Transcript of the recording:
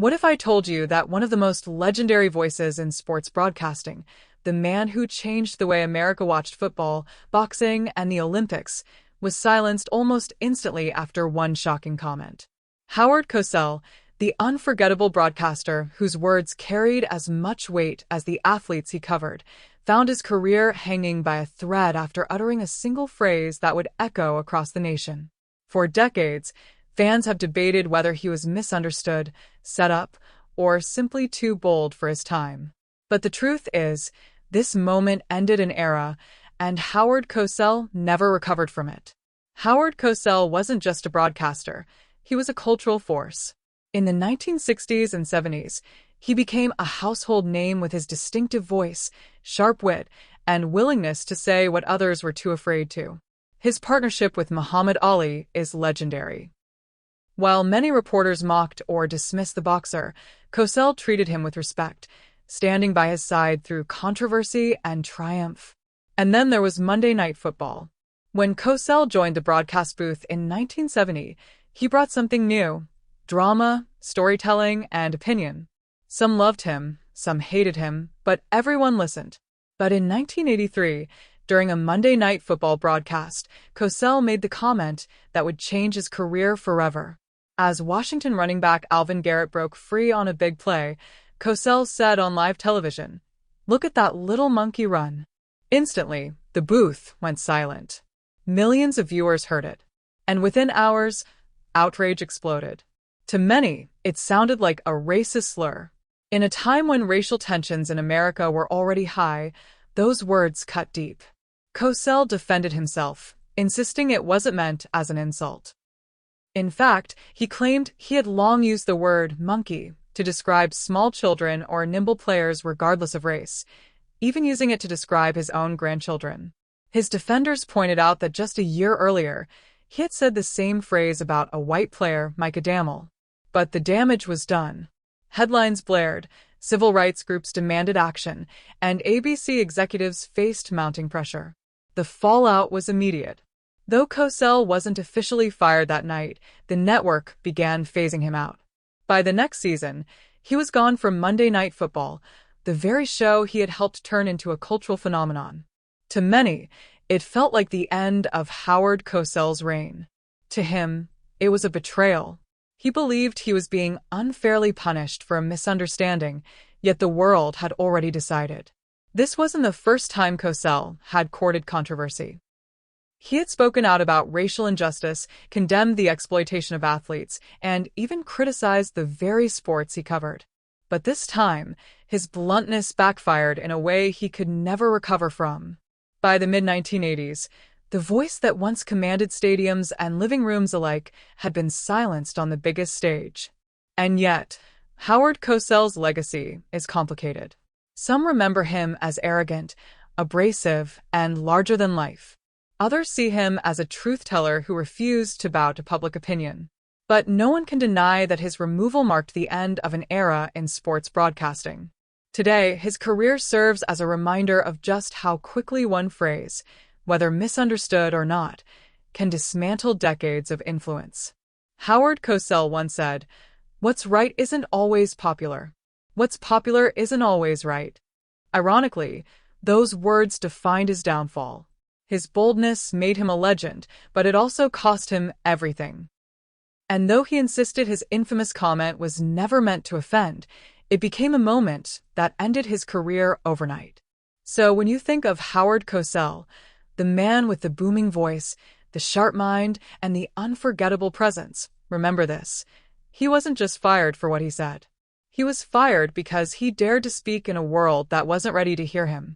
What if I told you that one of the most legendary voices in sports broadcasting, the man who changed the way America watched football, boxing, and the Olympics, was silenced almost instantly after one shocking comment? Howard Cosell, the unforgettable broadcaster whose words carried as much weight as the athletes he covered, found his career hanging by a thread after uttering a single phrase that would echo across the nation. For decades, fans have debated whether he was misunderstood, set up, or simply too bold for his time. But the truth is, this moment ended an era, and Howard Cosell never recovered from it. Howard Cosell wasn't just a broadcaster, he was a cultural force. In the 1960s and 70s, he became a household name with his distinctive voice, sharp wit, and willingness to say what others were too afraid to. His partnership with Muhammad Ali is legendary. While many reporters mocked or dismissed the boxer, Cosell treated him with respect, standing by his side through controversy and triumph. And then there was Monday Night Football. When Cosell joined the broadcast booth in 1970, he brought something new: drama, storytelling, and opinion. Some loved him, some hated him, but everyone listened. But in 1983, during a Monday Night Football broadcast, Cosell made the comment that would change his career forever. As Washington running back Alvin Garrett broke free on a big play, Cosell said on live television, "Look at that little monkey run." Instantly, the booth went silent. Millions of viewers heard it. And within hours, outrage exploded. To many, it sounded like a racist slur. In a time when racial tensions in America were already high, those words cut deep. Cosell defended himself, insisting it wasn't meant as an insult. In fact, he claimed he had long used the word monkey to describe small children or nimble players regardless of race, even using it to describe his own grandchildren. His defenders pointed out that just a year earlier, he had said the same phrase about a white player, Micah Damel. But the damage was done. Headlines blared, civil rights groups demanded action, and ABC executives faced mounting pressure. The fallout was immediate. Though Cosell wasn't officially fired that night, the network began phasing him out. By the next season, he was gone from Monday Night Football, the very show he had helped turn into a cultural phenomenon. To many, it felt like the end of Howard Cosell's reign. To him, it was a betrayal. He believed he was being unfairly punished for a misunderstanding, yet the world had already decided. This wasn't the first time Cosell had courted controversy. He had spoken out about racial injustice, condemned the exploitation of athletes, and even criticized the very sports he covered. But this time, his bluntness backfired in a way he could never recover from. By the mid-1980s, the voice that once commanded stadiums and living rooms alike had been silenced on the biggest stage. And yet, Howard Cosell's legacy is complicated. Some remember him as arrogant, abrasive, and larger than life. Others see him as a truth-teller who refused to bow to public opinion. But no one can deny that his removal marked the end of an era in sports broadcasting. Today, his career serves as a reminder of just how quickly one phrase, whether misunderstood or not, can dismantle decades of influence. Howard Cosell once said, "What's right isn't always popular. What's popular isn't always right." Ironically, those words defined his downfall. His boldness made him a legend, but it also cost him everything. And though he insisted his infamous comment was never meant to offend, it became a moment that ended his career overnight. So when you think of Howard Cosell, the man with the booming voice, the sharp mind, and the unforgettable presence, remember this: he wasn't just fired for what he said. He was fired because he dared to speak in a world that wasn't ready to hear him.